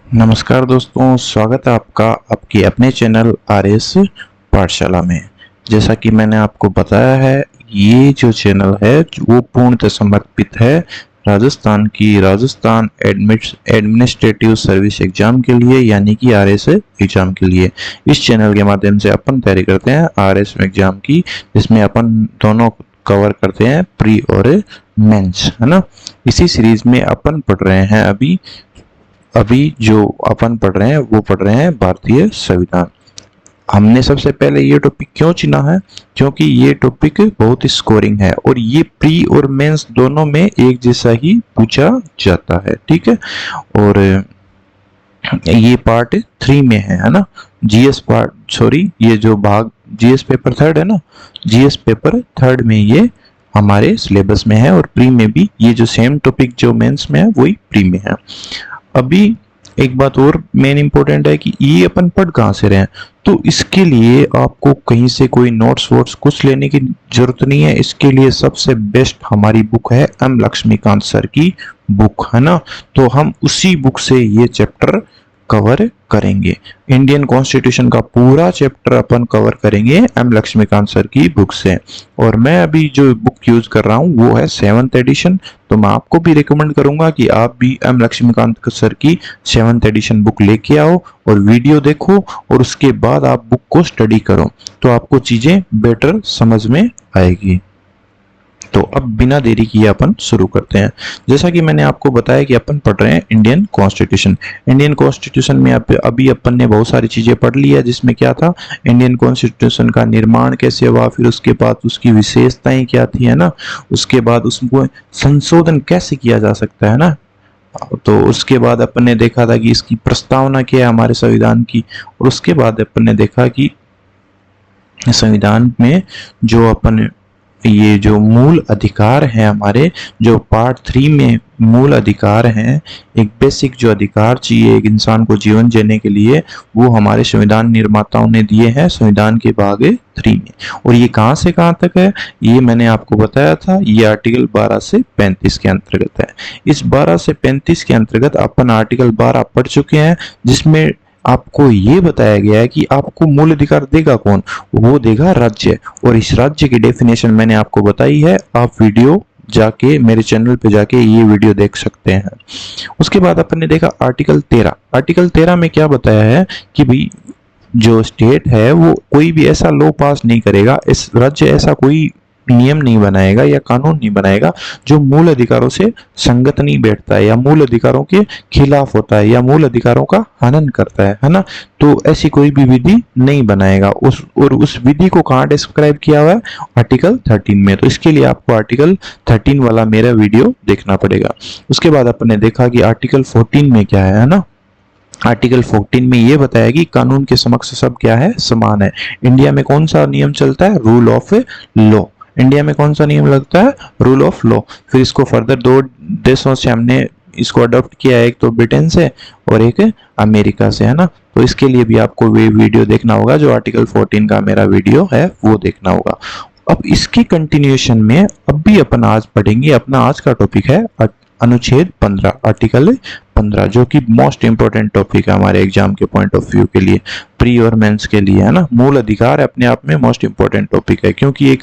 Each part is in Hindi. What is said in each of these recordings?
नमस्कार दोस्तों, स्वागत है आपका आपके अपने चैनल आरएस पाठशाला में। जैसा कि मैंने आपको बताया है, ये जो चैनल है वो पूर्णतः समर्पित है राजस्थान एडमिनिस्ट्रेटिव सर्विस एग्जाम के लिए, यानी कि आरएस एग्जाम के लिए। इस चैनल के माध्यम से अपन तैयारी करते हैं आरएस एग्जाम की, जिसमें अपन दोनों कवर करते हैं, प्री और मेंस, है ना। इसी सीरीज में अपन पढ़ रहे हैं अभी जो अपन पढ़ रहे हैं वो पढ़ रहे हैं भारतीय संविधान। हमने सबसे पहले ये टॉपिक क्यों चुना है? क्योंकि ये टॉपिक बहुत ही स्कोरिंग है और ये प्री और मेंस दोनों में एक जैसा ही पूछा जाता है, ठीक है। और ये पार्ट 3 में है ना। जीएस पार्ट, सॉरी, ये जो भाग जीएस पेपर थर्ड है ना, जीएस पेपर थर्ड में ये हमारे सिलेबस में है, और प्री में भी ये जो सेम टॉपिक जो मेंस में है वही प्री में है। अभी एक बात और मेन इंपॉर्टेंट है कि ये अपन पढ़ कहाँ से रहे हैं, तो इसके लिए आपको कहीं से कोई नोट्स वोट्स कुछ लेने की जरूरत नहीं है। इसके लिए सबसे बेस्ट हमारी बुक है एम लक्ष्मीकांत सर की बुक, है ना। तो हम उसी बुक से ये चैप्टर कवर करेंगे। इंडियन कॉन्स्टिट्यूशन का पूरा चैप्टर अपन कवर करेंगे एम लक्ष्मीकांत सर की बुक से। और मैं अभी जो बुक यूज कर रहा हूँ वो है 7th एडिशन। तो मैं आपको भी रिकमेंड करूंगा कि आप भी एम लक्ष्मीकांत सर की 7th एडिशन बुक लेके आओ और वीडियो देखो, और उसके बाद आप बुक को स्टडी करो, तो आपको चीजें बेटर समझ में आएगी। तो अब बिना देरी किए अपन शुरू करते हैं। जैसा कि मैंने आपको बताया कि अपन पढ़ रहे हैं इंडियन कॉन्स्टिट्यूशन। इंडियन कॉन्स्टिट्यूशन में अभी अपन ने बहुत सारी चीजें पढ़ ली है, जिसमें क्या था, इंडियन कॉन्स्टिट्यूशन का निर्माण कैसे हुआ, फिर उसके बाद उसकी विशेषताएं क्या थी, है ना। उसके बाद उसको संशोधन कैसे किया जा सकता है ना। तो उसके बाद अपन ने देखा था कि इसकी प्रस्तावना क्या है हमारे संविधान की, और उसके बाद अपन ने देखा कि संविधान में जो अपन ये जो मूल अधिकार है हमारे, जो पार्ट 3 में मूल अधिकार हैं, एक बेसिक जो अधिकार चाहिए एक इंसान को जीवन जीने के लिए, वो हमारे संविधान निर्माताओं ने दिए हैं संविधान के भाग 3 में। और ये कहां से कहां तक है, ये मैंने आपको बताया था, ये आर्टिकल 12 से 35 के अंतर्गत है। इस 12 से 35 के अंतर्गत अपन आर्टिकल 12 पढ़ चुके हैं, जिसमें आपको ये बताया गया है कि आपको मूल अधिकार देगा कौन, वो देगा राज्य। और इस राज्य की डेफिनेशन मैंने आपको बताई है, आप वीडियो जाके मेरे चैनल पे जाके ये वीडियो देख सकते हैं। उसके बाद अपन ने देखा आर्टिकल 13। आर्टिकल 13 में क्या बताया है कि भाई जो स्टेट है वो कोई भी ऐसा लॉ पास नहीं करेगा, इस राज्य ऐसा कोई नियम नहीं बनाएगा या कानून नहीं बनाएगा जो मूल अधिकारों से संगत नहीं बैठता है, या मूल अधिकारों के खिलाफ होता है, या मूल अधिकारों का हनन करता है ना। तो ऐसी कोई भी विधि नहीं बनाएगा। उस विधि को कहाँ डिस्क्राइब किया हुआ है, आर्टिकल 13 में। तो इसके लिए आपको आर्टिकल 13 वाला मेरा वीडियो देखना पड़ेगा। उसके बाद अपने देखा कि आर्टिकल 14 में क्या है ना। आर्टिकल 14 में ये बताया कि कानून के समक्ष सब क्या है, समान है। इंडिया में कौन सा नियम चलता है, रूल ऑफ लॉ। इंडिया में कौन सा नियम लगता है, रूल ऑफ लॉ। फिर इसको फर्दर 2 देशों से हमने इसको अडॉप्ट किया है, एक तो ब्रिटेन से और एक अमेरिका से, है ना। तो इसके लिए भी आपको वीडियो देखना होगा, जो आर्टिकल 14 का मेरा वीडियो है वो देखना होगा। अब इसकी कंटिन्यूएशन में अब भी अपन आज पढ़ेंगे, अपना आज का टॉपिक है अनुच्छेद 15, आर्टिकल 15, जो कि मोस्ट इंपोर्टेंट टॉपिक है हमारे एग्जाम के पॉइंट ऑफ व्यू के लिए, प्री और मेंस के लिए, है ना। मूल अधिकार अपने आप में मोस्ट इंपोर्टेंट टॉपिक है, क्योंकि एक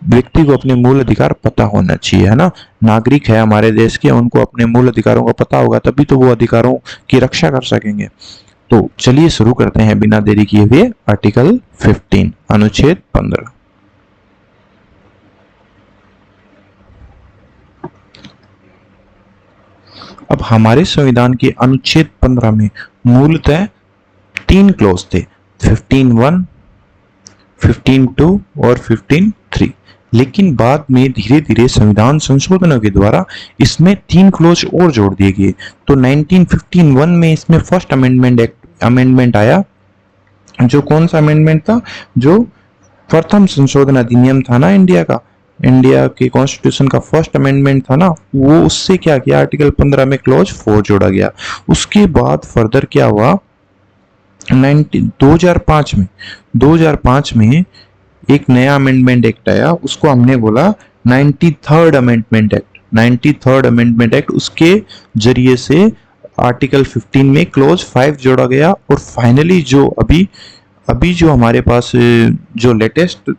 व्यक्ति को अपने मूल अधिकार पता होना चाहिए, है ना। नागरिक है हमारे देश के, उनको अपने मूल अधिकारों का पता होगा, तभी तो वो अधिकारों की रक्षा कर सकेंगे। तो चलिए शुरू करते हैं बिना देरी किए हुए आर्टिकल 15, अनुच्छेद 15। अब हमारे संविधान के अनुच्छेद 15 में मूलतः 3 क्लॉज थे, 15(1), 15(2) और 15(3). लेकिन बाद में धीरे धीरे संविधान संशोधनों के द्वारा इसमें 3 क्लॉज और जोड़ दिए गए। तो 1951 में इसमें फर्स्ट अमेंडमेंट आया। जो कौन सा अमेंडमेंट था, जो प्रथम संशोधन अधिनियम था ना इंडिया के कॉन्स्टिट्यूशन का फर्स्ट अमेंडमेंट था ना, वो उससे क्या किया, आर्टिकल 15 में क्लॉज 4 जोड़ा गया। उसके बाद फर्दर क्या हुआ, 2005 में एक नया अमेंडमेंट एक्ट आया, उसको हमने बोला 93rd amendment act. 93rd amendment act, उसके जरिए से आर्टिकल 15 में क्लोज 5 जोड़ा गया और फाइनली जो अभी जो हमारे पास जो लेटेस्ट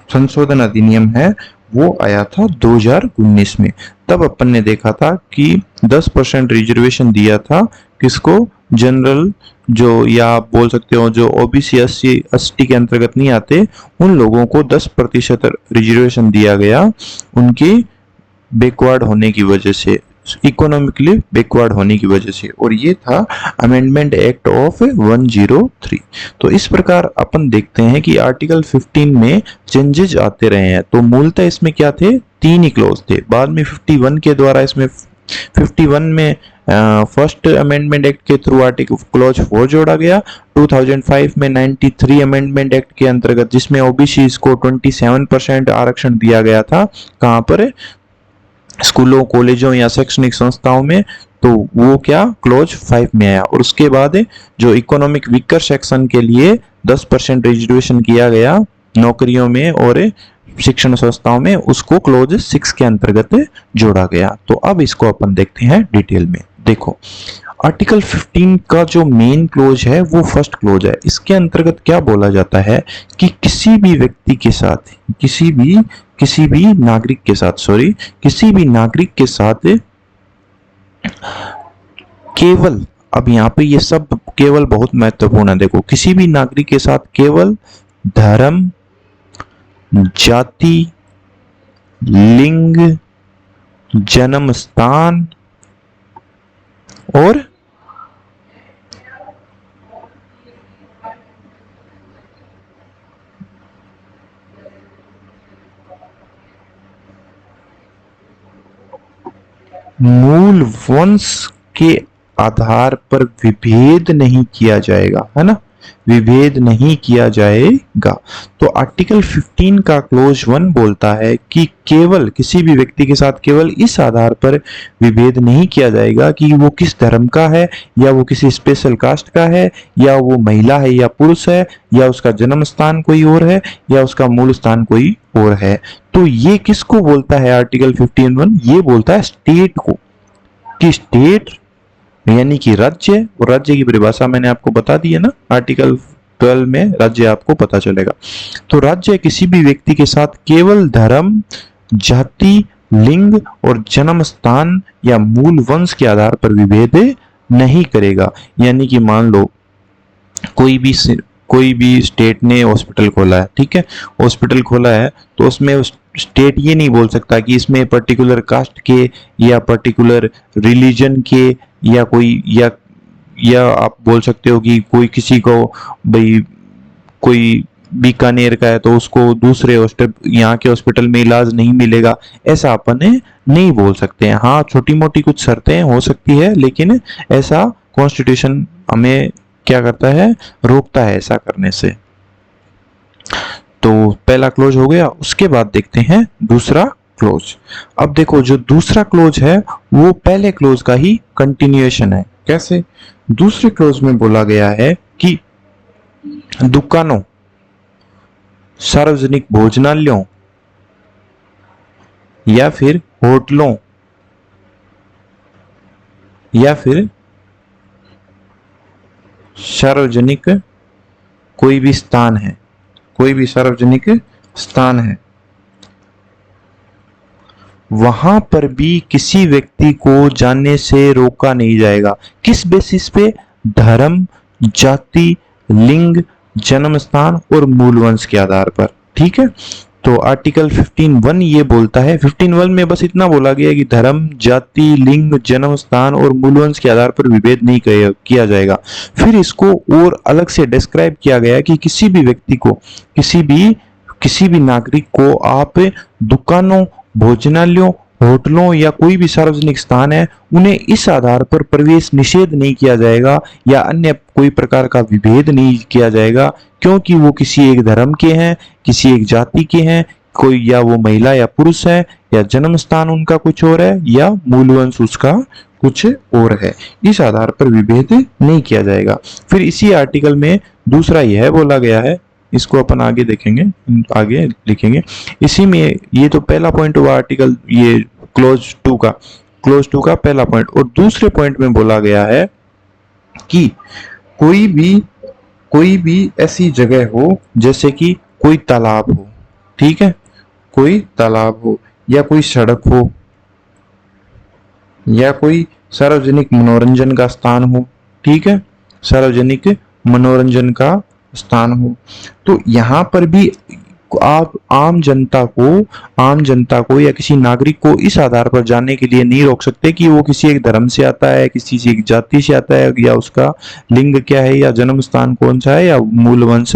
संशोधन अधिनियम है वो आया था 2019 में। तब अपन ने देखा था कि 10% रिजर्वेशन दिया था किसको, जनरल जो, या आप बोल सकते हो जो ओबीसी एसटी के अंतर्गत नहीं आते, उन लोगों को 10% रिजर्वेशन दिया गया उनके बैकवर्ड होने की वजह से, इकोनॉमिकली बैकवर्ड होने की वजह से, और ये था अमेंडमेंट एक्ट ऑफ 103। तो इस प्रकार अपन देखते हैं कि आर्टिकल 15 में चेंजेस आते रहे हैं। तो मूलतः इसमें क्या थे, 3 ही क्लॉज थे। बाद में 51 के द्वारा इसमें 51 में फर्स्ट अमेंडमेंट एक्ट के थ्रू आर्टिकल क्लॉज 4 जोड़ा गया। 2005 में 93 अमेंडमेंट एक्ट के अंतर्गत जिसमें ओबीसी को 27% आरक्षण दिया गया था, कहां पर, स्कूलों, कॉलेजों या शैक्षणिक संस्थाओं में, तो वो क्या क्लॉज 5 में आया। और उसके बाद जो इकोनॉमिक वीकर सेक्शन के लिए 10% रिजर्वेशन किया गया नौकरियों में और शिक्षण संस्थाओं में, उसको क्लॉज 6 के अंतर्गत जोड़ा गया। तो अब इसको अपन देखते हैं डिटेल में। देखो, आर्टिकल 15 का जो मेन क्लोज है वो फर्स्ट क्लोज है। इसके अंतर्गत क्या बोला जाता है कि किसी भी व्यक्ति के साथ, किसी भी नागरिक के साथ केवल, अब यहाँ पे ये सब केवल बहुत महत्वपूर्ण है। देखो, किसी भी नागरिक के साथ केवल धर्म, जाति, लिंग, जन्म स्थान और मूल वंश के आधार पर विभेद नहीं किया जाएगा, है ना, विभेद नहीं किया जाएगा। तो आर्टिकल 15 का क्लोज 1 बोलता है कि केवल किसी भी व्यक्ति के साथ केवल इस आधार पर विभेद नहीं किया जाएगा कि वो किस धर्म का है, या वो किसी स्पेशल कास्ट का है, या वो महिला है या पुरुष है, या उसका जन्म स्थान कोई और है, या उसका मूल स्थान कोई और है। तो ये किसको बोलता है आर्टिकल 15(1), ये बोलता है स्टेट को, कि स्टेट यानी कि राज्य, और राज्य की परिभाषा मैंने आपको बता दी है ना, आर्टिकल 12 में राज्य आपको पता चलेगा। तो राज्य किसी भी व्यक्ति के साथ केवल धर्म, जाति, लिंग और जन्म स्थान या मूल वंश के आधार पर विभेद नहीं करेगा। यानी कि मान लो कोई भी स्टेट ने हॉस्पिटल खोला है, ठीक है, हॉस्पिटल खोला है, तो उसमें स्टेट ये नहीं बोल सकता कि इसमें पर्टिकुलर कास्ट के या पर्टिकुलर रिलीजन के या कोई या आप बोल सकते हो कि कोई किसी को, भाई कोई बीकानेर का है तो उसको दूसरे यहाँ के हॉस्पिटल में इलाज नहीं मिलेगा, ऐसा अपन नहीं बोल सकते हैं। हाँ, छोटी मोटी कुछ शर्तें हो सकती है, लेकिन ऐसा कॉन्स्टिट्यूशन हमें क्या करता है, रोकता है ऐसा करने से। तो पहला क्लोज हो गया। उसके बाद देखते हैं दूसरा क्लोज। अब देखो, जो दूसरा क्लोज है वो पहले क्लोज का ही कंटिन्यूएशन है। कैसे? दूसरे क्लोज में बोला गया है कि दुकानों, सार्वजनिक भोजनालयों या फिर होटलों या फिर सार्वजनिक कोई भी स्थान है, कोई भी सार्वजनिक स्थान है, वहां पर भी किसी व्यक्ति को जाने से रोका नहीं जाएगा। किस बेसिस पे? धर्म, जाति, लिंग, जन्म स्थान और मूल वंश के आधार पर। ठीक है, तो आर्टिकल 15(1) ये बोलता है, 15(1) में बस इतना बोला गया कि धर्म, जाति, लिंग, जन्म स्थान और मूल वंश के आधार पर विभेद नहीं किया जाएगा। फिर इसको और अलग से डिस्क्राइब किया गया कि किसी भी व्यक्ति को, किसी भी नागरिक को आप दुकानों, भोजनालयों, होटलों या कोई भी सार्वजनिक स्थान है, उन्हें इस आधार पर प्रवेश निषेध नहीं किया जाएगा या अन्य कोई प्रकार का विभेद नहीं किया जाएगा, क्योंकि वो किसी एक धर्म के हैं, किसी एक जाति के हैं, कोई या वो महिला या पुरुष है, या जन्म स्थान उनका कुछ और है, या मूल वंश उसका कुछ और है। इस आधार पर विभेद नहीं किया जाएगा। फिर इसी आर्टिकल में दूसरा यह बोला गया है, इसको अपन आगे देखेंगे, आगे लिखेंगे। इसी में ये तो पहला पॉइंट हुआ आर्टिकल, ये क्लोज 2 का। क्लोज टू का पहला पॉइंट। और दूसरे पॉइंट में बोला गया है कि कोई भी ऐसी जगह हो, जैसे कि कोई तालाब हो, ठीक है, कोई तालाब हो या कोई सड़क हो या कोई सार्वजनिक मनोरंजन का स्थान हो, ठीक है, सार्वजनिक मनोरंजन का स्थान हो। तो यहाँ पर भी आप आम जनता को या किसी नागरिक को इस आधार पर जानने के लिए नहीं रोक सकते कि वो किसी एक धर्म से आता है, किसी एक जाति से आता है, या उसका लिंग क्या है, या जन्म स्थान कौन सा है, या मूल वंश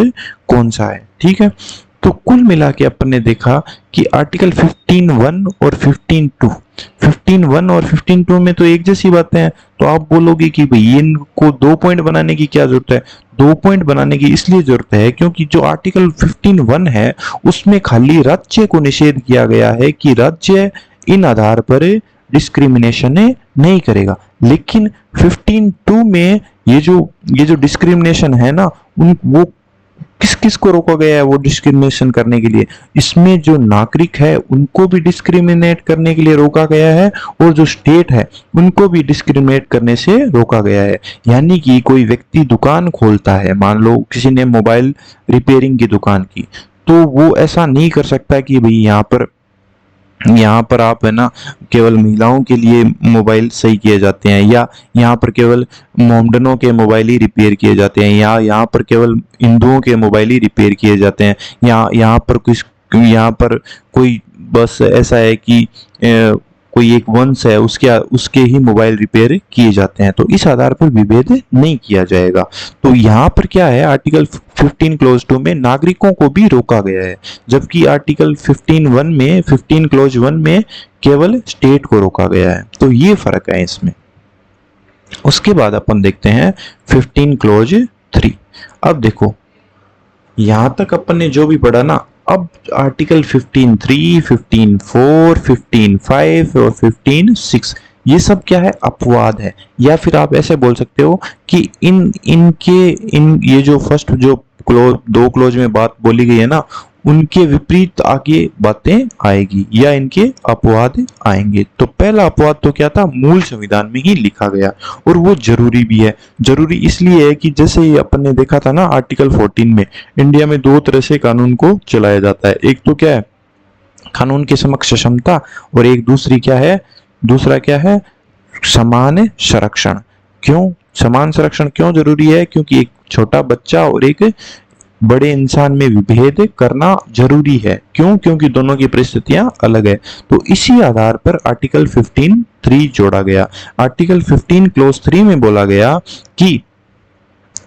कौन सा है, ठीक है। तो कुल मिला के अपन ने देखा कि आर्टिकल 15(1) और 15(2), 15(1) और 15(2) में तो एक जैसी बातें हैं। तो आप बोलोगे कि भाई इनको 2 पॉइंट बनाने की क्या जरूरत है? 2 पॉइंट बनाने की इसलिए जरूरत है क्योंकि जो आर्टिकल 15(1) है उसमें खाली राज्य को निषेध किया गया है कि राज्य इन आधार पर डिस्क्रिमिनेशन नहीं करेगा। लेकिन 15(2) में ये जो डिस्क्रिमिनेशन है ना, उन वो किस किस को रोका गया है वो डिस्क्रिमिनेशन करने के लिए? इसमें जो नागरिक है उनको भी डिस्क्रिमिनेट करने के लिए रोका गया है, और जो स्टेट है उनको भी डिस्क्रिमिनेट करने से रोका गया है। यानी कि कोई व्यक्ति दुकान खोलता है, मान लो किसी ने मोबाइल रिपेयरिंग की दुकान की, तो वो ऐसा नहीं कर सकता कि भाई यहाँ पर आप है ना केवल महिलाओं के लिए मोबाइल सही किए जाते हैं, या यहाँ पर केवल मोमडनों के मोबाइल ही रिपेयर किए जाते हैं, या यहाँ पर केवल हिंदुओं के मोबाइल ही रिपेयर किए जाते हैं, या यहाँ पर कोई बस ऐसा है कि कोई एक वंश है उसके ही मोबाइल रिपेयर किए जाते हैं। तो इस आधार पर विभेद नहीं किया जाएगा। तो यहाँ पर क्या है, आर्टिकल 15 क्लोज 2 में नागरिकों को भी रोका गया है, जबकि आर्टिकल 15 क्लोज 1 में केवल स्टेट को रोका गया है। तो ये फर्क है इसमें। उसके बाद अपन देखते हैं 15 क्लोज 3। अब देखो यहां तक अपन ने जो भी पढ़ा ना, अब आर्टिकल 15(3), 15(4), 15(5) और 15(6) ये सब क्या है? अपवाद है। या फिर आप ऐसे बोल सकते हो कि इन ये जो फर्स्ट जो दो क्लोज में बात बोली गई है ना, उनके विपरीत आगे बातें आएगी या इनके अपवाद आएंगे। तो पहला अपवाद तो क्या था? मूल संविधान में ही लिखा गया, और वो जरूरी भी है। जरूरी इसलिए है कि जैसे ही अपन ने देखा था ना आर्टिकल 14 में, इंडिया में 2 तरह से कानून को चलाया जाता है। एक तो क्या है, कानून के समक्ष क्षमता, और एक दूसरा क्या है, समान संरक्षण। क्यों समान संरक्षण क्यों जरूरी है? क्योंकि एक छोटा बच्चा और एक बड़े इंसान में विभेद करना जरूरी है। क्यों? क्योंकि दोनों की परिस्थितियां अलग है। तो इसी आधार पर आर्टिकल 15(3) जोड़ा गया। आर्टिकल 15 क्लोज 3 में बोला गया कि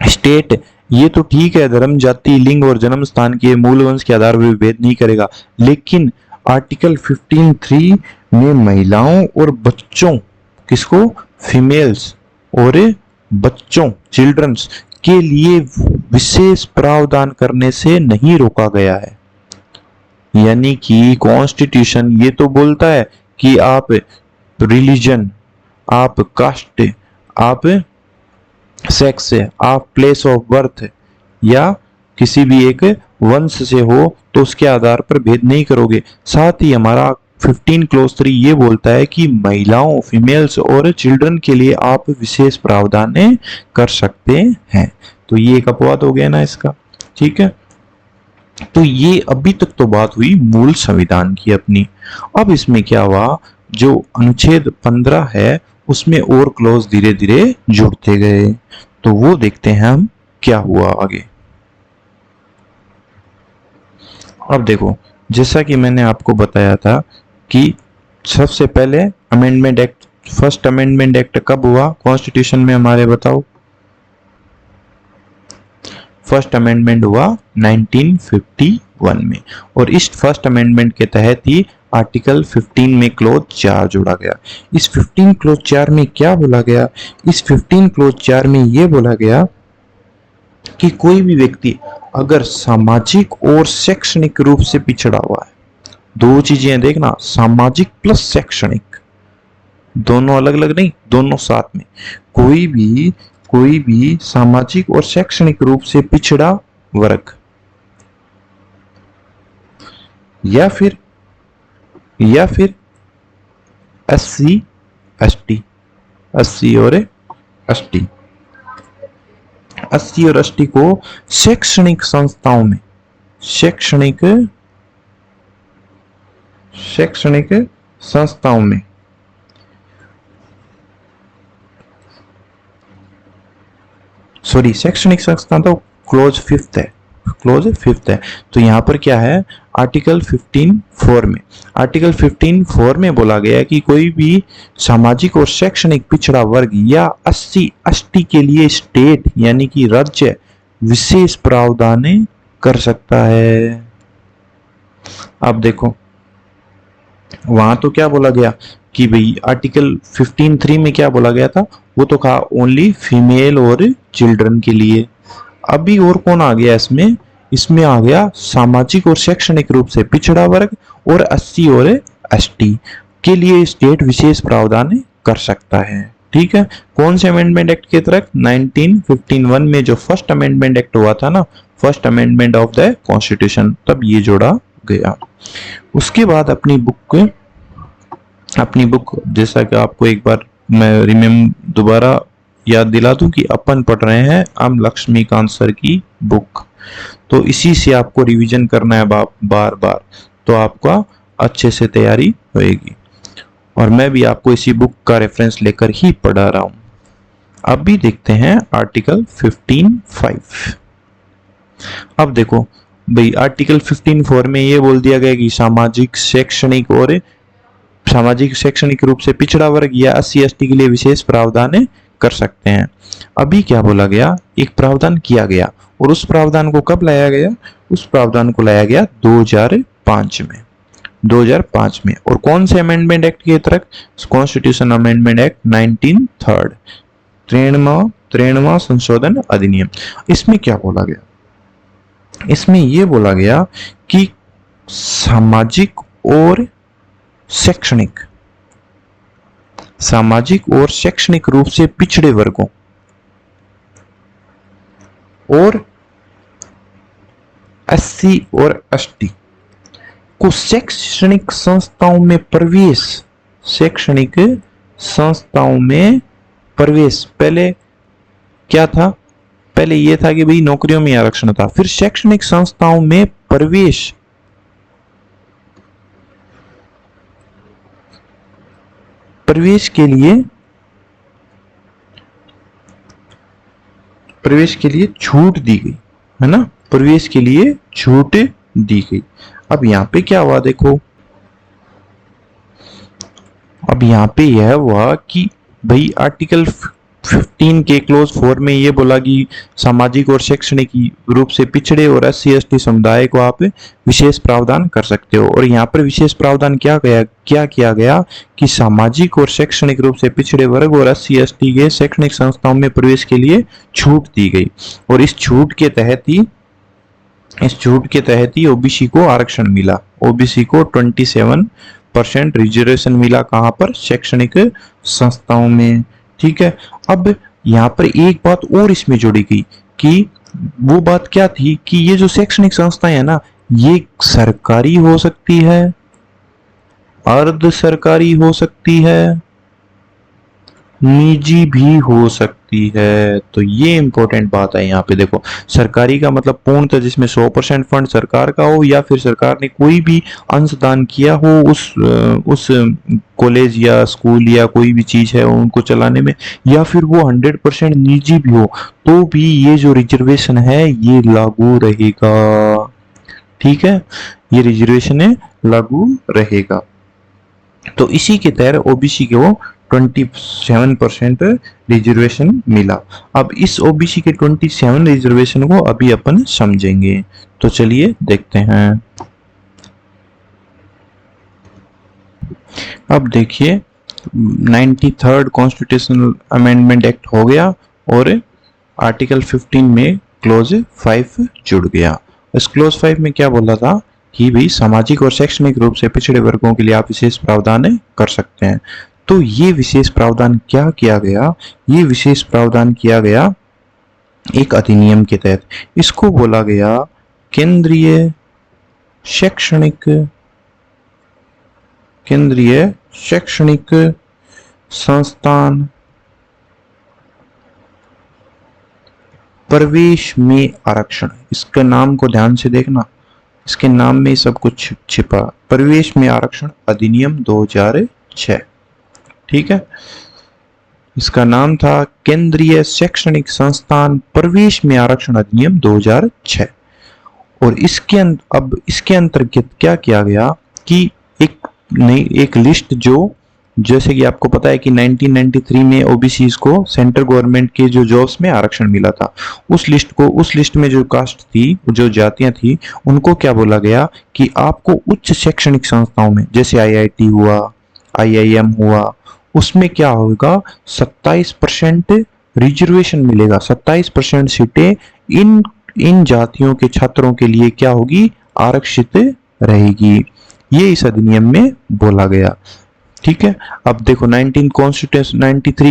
स्टेट ये तो ठीक है, धर्म, जाति, लिंग और जन्म स्थान के मूल वंश के आधार पर विभेद नहीं करेगा, लेकिन आर्टिकल 15(3) में महिलाओं और बच्चों, किसको? फीमेल्स और बच्चों, चिल्ड्रंस के लिए विशेष प्रावधान करने से नहीं रोका गया है। यानी कि कॉन्स्टिट्यूशन ये तो बोलता है कि आप रिलीजन, आप कास्ट, आप सेक्स, आप प्लेस ऑफ बर्थ या किसी भी एक वंश से हो तो उसके आधार पर भेद नहीं करोगे। साथ ही हमारा 15 क्लोज 3 ये बोलता है कि महिलाओं, फीमेल्स और चिल्ड्रन के लिए आप विशेष प्रावधान कर सकते हैं। तो ये एक अपवाद हो गया ना इसका, ठीक है। तो ये अभी तक तो बात हुई मूल संविधान की अपनी। अब इसमें क्या हुआ, जो अनुच्छेद 15 है उसमें और क्लॉज धीरे धीरे जुड़ते गए। तो वो देखते हैं हम क्या हुआ आगे। अब देखो, जैसा कि मैंने आपको बताया था कि सबसे पहले amendment act, first amendment act कब हुआ कॉन्स्टिट्यूशन में हमारे, बताओ? फर्स्ट अमेंडमेंट हुआ 1951 में, और इस फर्स्ट अमेंडमेंट के तहत ही आर्टिकल 15 में क्लोज 4 जोड़ा गया। इस 15 क्लोज 4 में क्या बोला गया? इस 15 क्लोज 4 में यह बोला गया कि कोई भी व्यक्ति अगर सामाजिक और शैक्षणिक रूप से पिछड़ा हुआ है, दो चीजें देखना, सामाजिक प्लस शैक्षणिक, दोनों अलग अलग नहीं, दोनों साथ में। कोई भी सामाजिक और शैक्षणिक रूप से पिछड़ा वर्ग, या फिर एससी एसटी, 80 और 80, 80 और 80 को शैक्षणिक संस्थाओं में, शैक्षणिक संस्थाओं में सॉरी शैक्षणिक संस्था तो क्लोज फिफ्थ है, क्लोज फिफ्थ है। तो यहाँ पर क्या है, आर्टिकल 15(4) में, आर्टिकल 15(4) में बोला गया है कि कोई भी सामाजिक और शैक्षणिक पिछड़ा वर्ग या 80 के लिए स्टेट यानी कि राज्य विशेष प्रावधान कर सकता है। अब देखो वहां तो क्या बोला गया कि भाई आर्टिकल 15(3) में क्या बोला गया था, वो तो कहा ओनली फीमेल और चिल्ड्रन के लिए। अभी और कौन आ गया इसमें, इसमें आ गया सामाजिक और शैक्षणिक रूप से पिछड़ा वर्ग और 80 और एसटी के लिए स्टेट विशेष प्रावधान कर सकता है। ठीक है, कौन से अमेंडमेंट एक्ट के तहत, 1951 में जो फर्स्ट अमेंडमेंट एक्ट हुआ था ना, first amendment of the constitution, तब ये जोड़ा गया। उसके बाद अपनी बुक जैसा कि आपको एक बार मैं दोबारा याद दिला दूं कि अपन पढ़ रहे हैं हम लक्ष्मीकांत सर की बुक, तो इसी से आपको रिवीजन करना है बार बार, तो आपका अच्छे से तैयारी होएगी। और मैं भी आपको इसी बुक का रेफरेंस लेकर ही पढ़ा रहा हूं। अब भी देखते हैं आर्टिकल 15(5). अब देखो भाई आर्टिकल 15(4) में ये बोल दिया गया कि सामाजिक शैक्षणिक रूप से पिछड़ा वर्ग या 80-80 के लिए विशेष प्रावधान कर सकते हैं। अभी क्या बोला गया, एक प्रावधान किया गया, और उस प्रावधान को कब लाया गया, उस प्रावधान को लाया गया 2005 में, 2005 में। और कौन से अमेंडमेंट एक्ट के तहत, कॉन्स्टिट्यूशन अमेंडमेंट एक्ट 1903, 93वां संशोधन अधिनियम। इसमें क्या बोला गया, इसमें यह बोला गया कि सामाजिक और शैक्षणिक रूप से पिछड़े वर्गों और 80 और एसटी को शैक्षणिक संस्थाओं में प्रवेश, पहले क्या था, पहले यह था कि भाई नौकरियों में आरक्षण था, फिर शैक्षणिक संस्थाओं में प्रवेश के लिए छूट दी गई, है ना, प्रवेश के लिए छूट दी गई। अब यहाँ पे क्या हुआ देखो, अब यहाँ पे यह हुआ कि भाई आर्टिकल 15 के क्लोज 4 में ये बोला कि सामाजिक और शैक्षणिक रूप से पिछड़े और 80-80 समुदाय को आप विशेष प्रावधान कर सकते हो। और यहाँ पर विशेष प्रावधान क्या किया गया कि सामाजिक और शैक्षणिक रूप से पिछड़े वर्ग और 80-80 के शैक्षणिक संस्थाओं में प्रवेश के लिए छूट दी गई। और इस छूट के तहत ही ओबीसी को आरक्षण मिला, ओबीसी को 27% रिजर्वेशन मिला, कहां पर, शैक्षणिक संस्थाओं में। ठीक है, अब यहाँ पर एक बात और इसमें जोड़ी गई कि वो बात क्या थी कि ये जो शैक्षणिक संस्थाएं है ना, ये सरकारी हो सकती है, अर्ध सरकारी हो सकती है, निजी भी हो सकती है। तो ये इंपॉर्टेंट बात है यहाँ पे देखो, सरकारी का मतलब पूर्णतः जिसमें 100% फंड सरकार का हो, या फिर सरकार ने कोई भी अंशदान किया हो उस कॉलेज या स्कूल या कोई भी चीज है उनको चलाने में, या फिर वो 100% निजी भी हो, तो भी ये जो रिजर्वेशन है ये लागू रहेगा। ठीक है, ये रिजर्वेशन लागू रहेगा। तो इसी के तहत ओबीसी को 27% रिजर्वेशन मिला। अब इस ओबीसी के 27 रिजर्वेशन को अभी अपन समझेंगे, तो चलिए देखते हैं। अब देखिए 93rd कॉन्स्टिट्यूशनल अमेंडमेंट एक्ट हो गया और आर्टिकल 15 में क्लोज 5 जुड़ गया। इस क्लोज 5 में क्या बोला था कि भाई सामाजिक और शैक्षणिक रूप से पिछड़े वर्गों के लिए आप विशेष प्रावधान कर सकते हैं। तो ये विशेष प्रावधान क्या किया गया, ये विशेष प्रावधान किया गया एक अधिनियम के तहत। इसको बोला गया केंद्रीय शैक्षणिक संस्थान प्रवेश में आरक्षण, इसके नाम को ध्यान से देखना, इसके नाम में सब कुछ छिपा। प्रवेश में आरक्षण अधिनियम 2006, ठीक है। इसका नाम था केंद्रीय शैक्षणिक संस्थान प्रवेश में आरक्षण अधिनियम 2006। और इसके अंतर्गत क्या किया गया कि एक लिस्ट जो, जैसे कि आपको पता है कि 1993 में ओबीसी को सेंट्रल गवर्नमेंट के जो जॉब्स में आरक्षण मिला था, उस लिस्ट में जो कास्ट थी, जो जातियां थी, उनको क्या बोला गया कि आपको उच्च शैक्षणिक संस्थाओं में, जैसे आईआईटी हुआ, आईआईएम हुआ, उसमें क्या होगा, 27% रिजर्वेशन मिलेगा। 27% सीटें इन जातियों के छात्रों के लिए क्या होगी, आरक्षित रहेगी। ये इस अधिनियम में बोला गया, ठीक है। अब देखो 93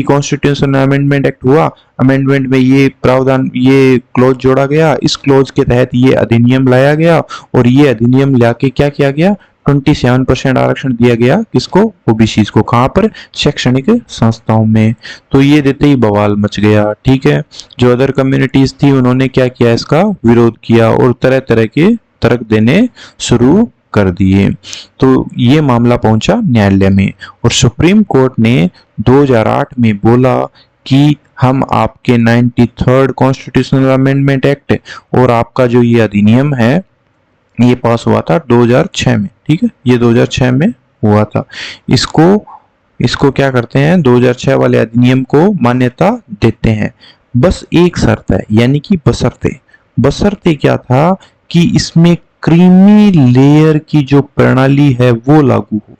कॉन्स्टिट्यूशन अमेंडमेंट एक्ट हुआ, अमेंडमेंट में ये प्रावधान, ये क्लॉज जोड़ा गया, इस क्लॉज के तहत ये अधिनियम लाया गया और ये अधिनियम लाके क्या किया गया, 27% आरक्षण दिया गया किसको, ओबीसी को। कहां पर, शैक्षणिक संस्थाओं में। तो ये देते ही बवाल मच गया, ठीक है। जो अदर कम्युनिटीज थी उन्होंने क्या किया, इसका विरोध किया और तरह तरह के तर्क देने शुरू कर दिए। तो ये मामला पहुंचा न्यायालय में और सुप्रीम कोर्ट ने 2008 में बोला कि हम आपके 93rd कॉन्स्टिट्यूशनल अमेंडमेंट एक्ट और आपका जो ये अधिनियम है, ये पास हुआ था 2006 में, ठीक है। ये 2006 में हुआ था। इसको क्या करते हैं, 2006 वाले अधिनियम को मान्यता देते हैं। बस एक शर्त है, यानी कि बशर्ते क्या था कि इसमें क्रीमी लेयर की जो प्रणाली है वो लागू हो।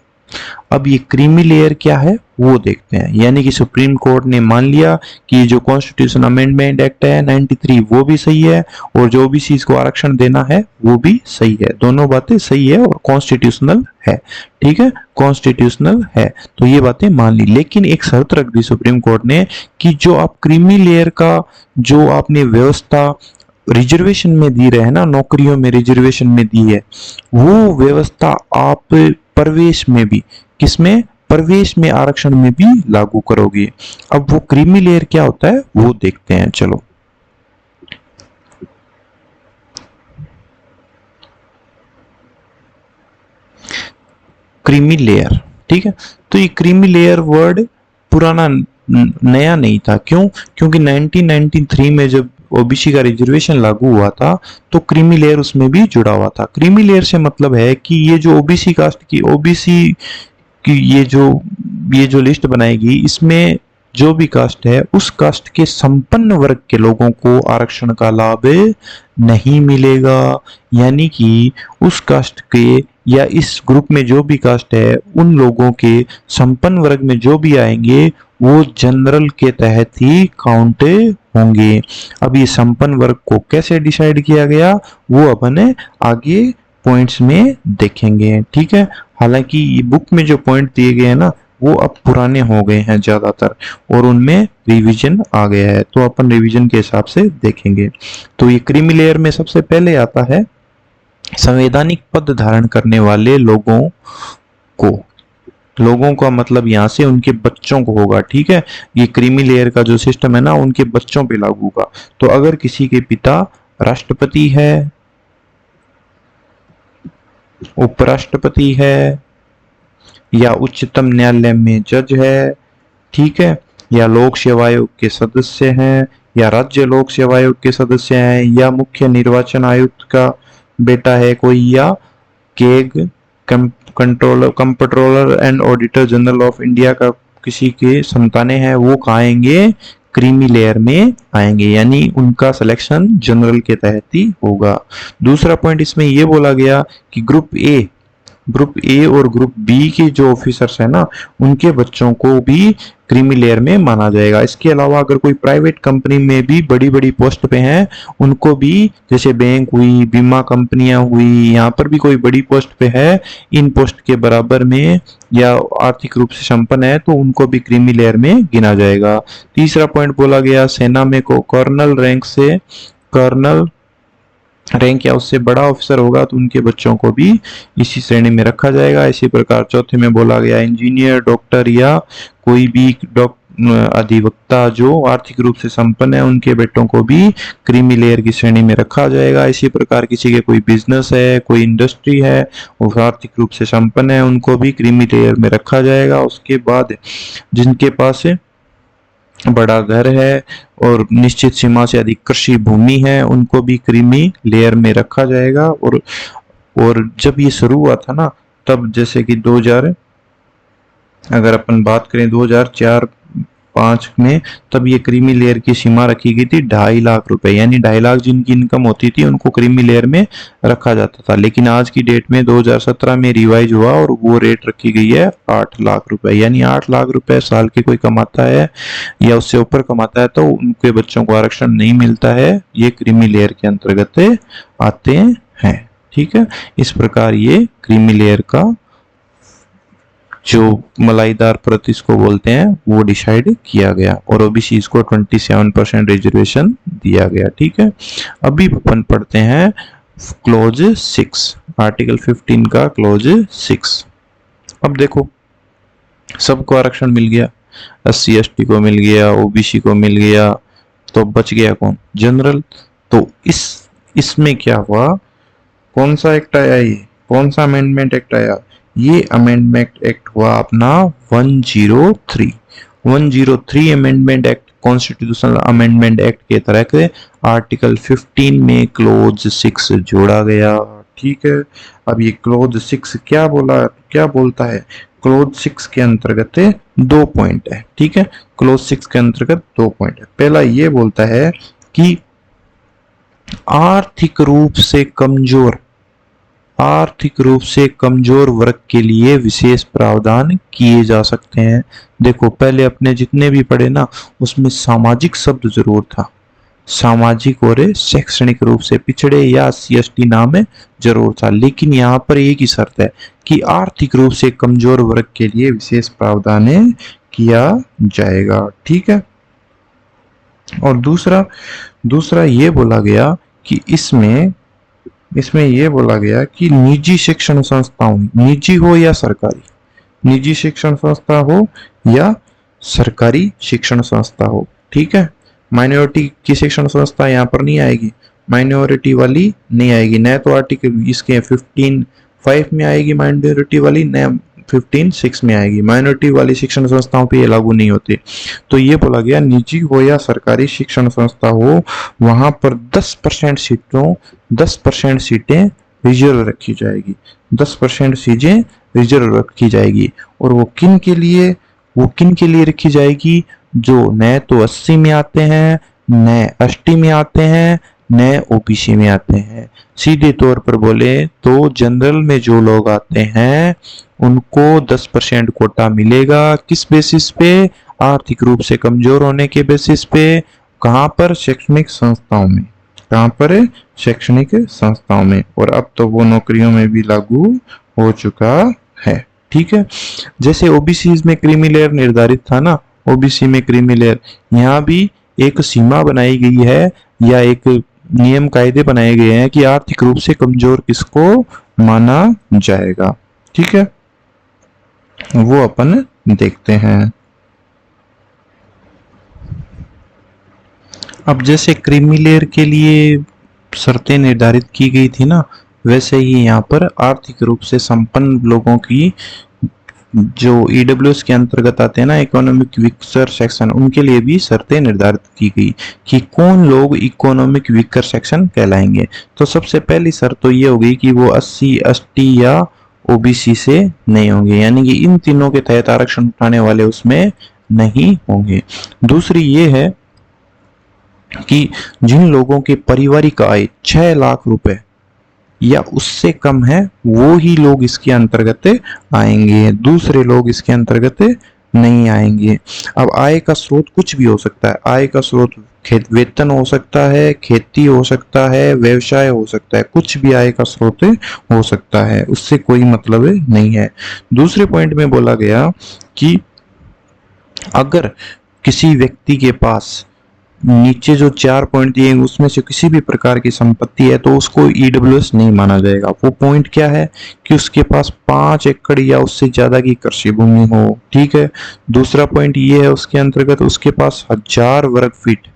अब ये क्रीमी लेयर क्या है वो देखते हैं। यानी कि सुप्रीम कोर्ट ने मान लिया कि जो कॉन्स्टिट्यूशन अमेंडमेंट एक्ट है 93 वो भी सही है और जो ओबीसी को आरक्षण देना है वो भी सही है। दोनों बातें सही है और कॉन्स्टिट्यूशनल है, ठीक है, कॉन्स्टिट्यूशनल है। तो ये बातें मान ली, लेकिन एक शर्त रख दी सुप्रीम कोर्ट ने कि जो आप क्रीमी लेयर का जो आपने व्यवस्था रिजर्वेशन में दी रहे हैं ना, नौकरियों में रिजर्वेशन में दी है, वो व्यवस्था आप प्रवेश में भी, किसमें, प्रवेश में आरक्षण में भी लागू करोगे। अब वो क्रीमी लेयर क्या होता है वो देखते हैं, चलो। क्रीमी लेयर, ठीक है। तो ये क्रीमी लेयर वर्ड पुराना नया नहीं था, क्यों, क्योंकि 1993 में जब ओबीसी का रिजर्वेशन लागू हुआ था तो क्रीमी लेयर उसमें भी जुड़ा हुआ था। क्रीमी लेयर से मतलब है कि ये जो ओबीसी कास्ट की, ओबीसी की ये जो लिस्ट बनाएगी, इसमें जो भी कास्ट है उस कास्ट के संपन्न वर्ग के लोगों को आरक्षण का लाभ नहीं मिलेगा। यानी कि उस कास्ट के या इस ग्रुप में जो भी कास्ट है उन लोगों के संपन्न वर्ग में जो भी आएंगे वो जनरल के तहत ही काउंट होंगे। अब ये संपन्न वर्ग को कैसे डिसाइड किया गया वो अपन आगे पॉइंट्स में देखेंगे, ठीक है। हालांकि ये बुक में जो पॉइंट दिए गए हैं ना वो अब पुराने हो गए हैं ज्यादातर और उनमें रिवीजन आ गया है, तो अपन रिवीजन के हिसाब से देखेंगे। तो ये क्रीमी लेयर में सबसे पहले आता है संवैधानिक पद धारण करने वाले लोगों का मतलब यहां से उनके बच्चों को होगा, ठीक है। ये क्रीमी लेयर का जो सिस्टम है ना उनके बच्चों पे लागू होगा। तो अगर किसी के पिता राष्ट्रपति है, उपराष्ट्रपति है या उच्चतम न्यायालय में जज है, ठीक है, या लोक सेवा आयोग के सदस्य हैं या राज्य लोक सेवा आयोग के सदस्य हैं या मुख्य निर्वाचन आयुक्त का बेटा है कोई, या keg controller and auditor general of India का किसी के संतानें हैं, वो कहाँ आएंगे, क्रीमी लेयर में आएंगे। यानी उनका सिलेक्शन जनरल के तहत ही होगा। दूसरा पॉइंट इसमें ये बोला गया कि ग्रुप ए और ग्रुप बी के जो ऑफिसर्स है ना उनके बच्चों को भी क्रीमी लेयर में माना जाएगा। इसके अलावा अगर कोई प्राइवेट कंपनी में भी बड़ी बड़ी पोस्ट पे हैं उनको भी, जैसे बैंक हुई, बीमा कंपनियां हुई, यहाँ पर भी कोई बड़ी पोस्ट पे है, इन पोस्ट के बराबर में या आर्थिक रूप से संपन्न है तो उनको भी क्रीमी लेयर में गिना जाएगा। तीसरा पॉइंट बोला गया सेना में को कर्नल रैंक या उससे बड़ा ऑफिसर होगा तो उनके बच्चों को भी इसी श्रेणी में रखा जाएगा। इसी प्रकार चौथे में बोला गया इंजीनियर, डॉक्टर या कोई भी अधिवक्ता जो आर्थिक रूप से संपन्न है उनके बेटों को भी क्रीमी लेयर की श्रेणी में रखा जाएगा। इसी प्रकार किसी के कोई बिजनेस है, कोई इंडस्ट्री है, वो आर्थिक रूप से संपन्न है, उनको भी क्रीमी लेयर में रखा जाएगा। उसके बाद जिनके पास बड़ा घर है और निश्चित सीमा से अधिक कृषि भूमि है, उनको भी क्रीमी लेयर में रखा जाएगा। और जब ये शुरू हुआ था ना, तब जैसे कि 2000, अगर अपन बात करें 2004-5 में, तब ये क्रीमी लेयर की सीमा रखी गई थी 2.5 लाख रुपए, यानी 2.5 लाख जिनकी इनकम होती थी उनको क्रीमी लेयर में रखा जाता था। लेकिन आज की डेट में 2017 में रिवाइज हुआ और वो रेट रखी गई है 8 लाख रुपए, यानी 8 लाख रुपए साल के कोई कमाता है या उससे ऊपर कमाता है तो उनके बच्चों को आरक्षण नहीं मिलता है, ये क्रीमी लेयर के अंतर्गत आते हैं। ठीक है, इस प्रकार ये क्रीमी लेयर का जो मलाईदार परत इसको बोलते हैं वो डिसाइड किया गया और ओबीसी को 27% रिजर्वेशन दिया गया। ठीक है, अभी अपन पढ़ते हैं क्लोज 6, आर्टिकल 15 का क्लोज 6। अब देखो, सबको आरक्षण मिल गया, SC ST को मिल गया, ओबीसी को मिल गया, तो बच गया कौन? जनरल। तो इसमें क्या हुआ, कौन सा एक्ट आया, ये कौन सा अमेंडमेंट एक्ट आया? ये अमेंडमेंट एक्ट हुआ अपना 103 amendment act, constitutional amendment act के तहत आर्टिकल 15 में क्लोज 6 जोड़ा गया। ठीक है, अब ये क्लोज 6 क्या बोलता है? क्लोज 6 के अंतर्गत 2 पॉइंट है। ठीक है, क्लोज 6 के अंतर्गत 2 पॉइंट है। पहला ये बोलता है कि आर्थिक रूप से कमजोर वर्ग के लिए विशेष प्रावधान किए जा सकते हैं। देखो, पहले अपने जितने भी पढ़े ना, उसमें सामाजिक शब्द जरूर था, सामाजिक और शैक्षणिक रूप से पिछड़े या SC ST नाम जरूर था, लेकिन यहाँ पर एक ही शर्त है कि आर्थिक रूप से कमजोर वर्ग के लिए विशेष प्रावधान किया जाएगा। ठीक है, और दूसरा ये बोला गया कि इसमें ये बोला गया कि निजी शिक्षण संस्थाओं, निजी हो या सरकारी, निजी शिक्षण संस्था हो या सरकारी शिक्षण संस्था हो। ठीक है, माइनॉरिटी की शिक्षण संस्था यहाँ पर नहीं आएगी, माइनॉरिटी वाली नहीं आएगी, न तो आर्टिकल इसके 15(5) में आएगी माइनॉरिटी वाली, न 15(6) में आएगी। माइनॉरिटी वाली शिक्षण संस्थाओं पे ये लागू नहीं होती। तो ये बोला गया निजी हो या सरकारी शिक्षण संस्था हो, वहां पर 10% सीटें रिजर्व रखी जाएगी, 10% सीटें रिजर्व रखी जाएगी। और वो किन के लिए रखी जाएगी? जो न तो 80 में आते हैं, न ST में आते हैं, न OBC में आते हैं। सीधे तौर पर बोले तो जनरल में जो लोग आते हैं उनको 10% कोटा मिलेगा। किस बेसिस पे? आर्थिक रूप से कमजोर होने के बेसिस पे। कहां पर? शैक्षणिक संस्थाओं में। कहां पर? शैक्षणिक संस्थाओं में। और अब तो वो नौकरियों में भी लागू हो चुका है। ठीक है, जैसे ओबीसी में क्रीमी लेयर निर्धारित था ना, ओबीसी में क्रीमी लेयर, यहाँ भी एक सीमा बनाई गई है या एक नियम कायदे बनाए गए हैं कि आर्थिक रूप से कमजोर किसको माना जाएगा। ठीक है, वो अपन देखते हैं। अब जैसे क्रीमी लेयर के लिए शर्तें निर्धारित की गई थी ना, वैसे ही यहाँ पर आर्थिक रूप से संपन्न लोगों की जो ईडब्ल्यूएस के अंतर्गत आते हैं ना, इकोनॉमिक वीकर सेक्शन, उनके लिए भी शर्तें निर्धारित की गई कि कौन लोग इकोनॉमिक वीकर सेक्शन कहलाएंगे। तो सबसे पहली शर्त तो ये हो गई कि वो SC ST या OBC से नहीं होंगे, यानी कि इन तीनों के तहत आरक्षण उठाने वाले उसमें नहीं होंगे। दूसरी ये है कि जिन लोगों के पारिवारिक आय 6 लाख रुपए या उससे कम है, वो ही लोग इसके अंतर्गत आएंगे, दूसरे लोग इसके अंतर्गत नहीं आएंगे। अब आय का स्रोत कुछ भी हो सकता है, आय का स्रोत वेतन हो सकता है, खेती हो सकता है, व्यवसाय हो सकता है, कुछ भी आय का स्रोत हो सकता है, उससे कोई मतलब नहीं है। दूसरे पॉइंट में बोला गया कि अगर किसी व्यक्ति के पास नीचे जो 4 पॉइंट दिए उसमें से किसी भी प्रकार की संपत्ति है तो उसको ईडब्ल्यूएस नहीं माना जाएगा। वो पॉइंट क्या है कि उसके पास 5 एकड़ या उससे ज्यादा की कृषि भूमि हो। ठीक है। दूसरा पॉइंट ये है उसके अंतर्गत उसके पास 1000 वर्ग फीट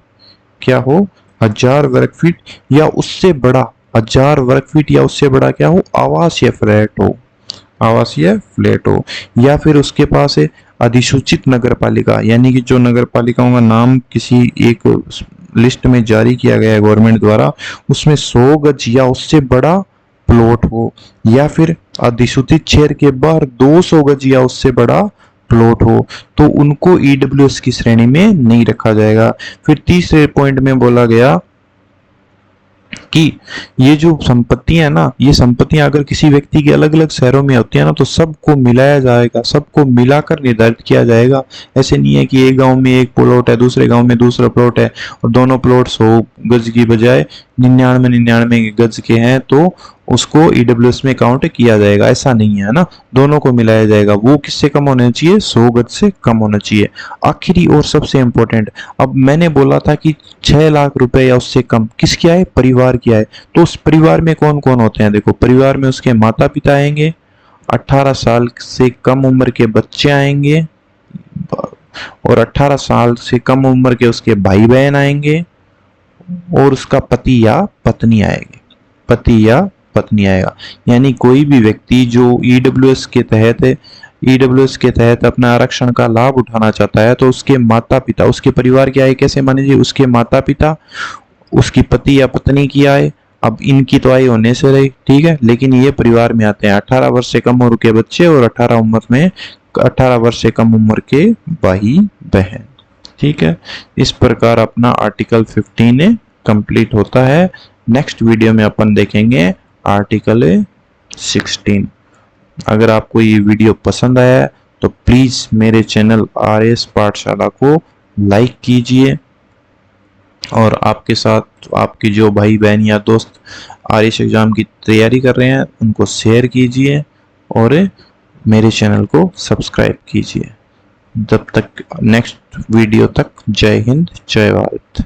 क्या हो, 1000 वर्ग फीट या उससे बड़ा, 1000 वर्ग फीट या उससे बड़ा क्या हो, आवासीय फ्लैट हो, आवासीय फ्लैट हो। या फिर उसके पास है अधिसूचित नगर पालिका, यानी कि जो नगर पालिकाओं का नाम किसी एक लिस्ट में जारी किया गया है गवर्नमेंट द्वारा, उसमें 100 गज या उससे बड़ा प्लॉट हो। या फिर अधिसूचित शहर के बाहर 200 गज या उससे बड़ा प्लॉट हो, तो उनको ईडब्ल्यूएस की श्रेणी में नहीं रखा जाएगा। फिर तीसरे पॉइंट में बोला गया कि ये जो संपत्तियां है ना, ये संपत्तियां अगर किसी व्यक्ति के अलग अलग शहरों में होती है ना, तो सबको मिलाया जाएगा, सबको मिलाकर निर्धारित किया जाएगा। ऐसे नहीं है कि एक गांव में एक प्लॉट है, दूसरे गांव में दूसरा प्लॉट है और दोनों प्लॉट 100 गज की बजाय 99 गज के हैं तो उसको ईडब्ल्यूएस में काउंट किया जाएगा। ऐसा नहीं है ना, दोनों को मिलाया जाएगा। वो किससे कम होना चाहिए, 100 गज से कम होना चाहिए। आखिरी और सबसे इंपॉर्टेंट, अब मैंने बोला था कि 6 लाख रुपए या उससे कम किसकी आय, परिवार की आय। तो उस परिवार में कौन कौन होते हैं, देखो परिवार में उसके माता पिता आएंगे, 18 साल से कम उम्र के बच्चे आएंगे और 18 साल से कम उम्र के उसके भाई बहन आएंगे और उसका पति या पत्नी आएगी, पति या पत्नी आएगा। यानी कोई भी व्यक्ति जो ईडब्ल्यूएस के तहत अपना आरक्षण का लाभ उठाना चाहता है तो उसके माता पिता, उसके परिवार की आय कैसे मानी जाए, उसके माता पिता, उसकी पति या पत्नी की आय। अब इनकी तो आय होने से रही, ठीक है, लेकिन ये परिवार में आते हैं 18 वर्ष से कम उम्र के बच्चे और 18 वर्ष से कम उम्र के भाई बहन। ठीक है, इस प्रकार अपना आर्टिकल 15 कंप्लीट होता है। नेक्स्ट वीडियो में अपन देखेंगे आर्टिकल 16। अगर आपको ये वीडियो पसंद आया है तो प्लीज मेरे चैनल आरएस पाठशाला को लाइक कीजिए और आपके साथ आपके जो भाई बहन या दोस्त आरएस एग्जाम की तैयारी कर रहे हैं उनको शेयर कीजिए और मेरे चैनल को सब्सक्राइब कीजिए। जब तक नेक्स्ट वीडियो तक, जय हिंद जय भारत।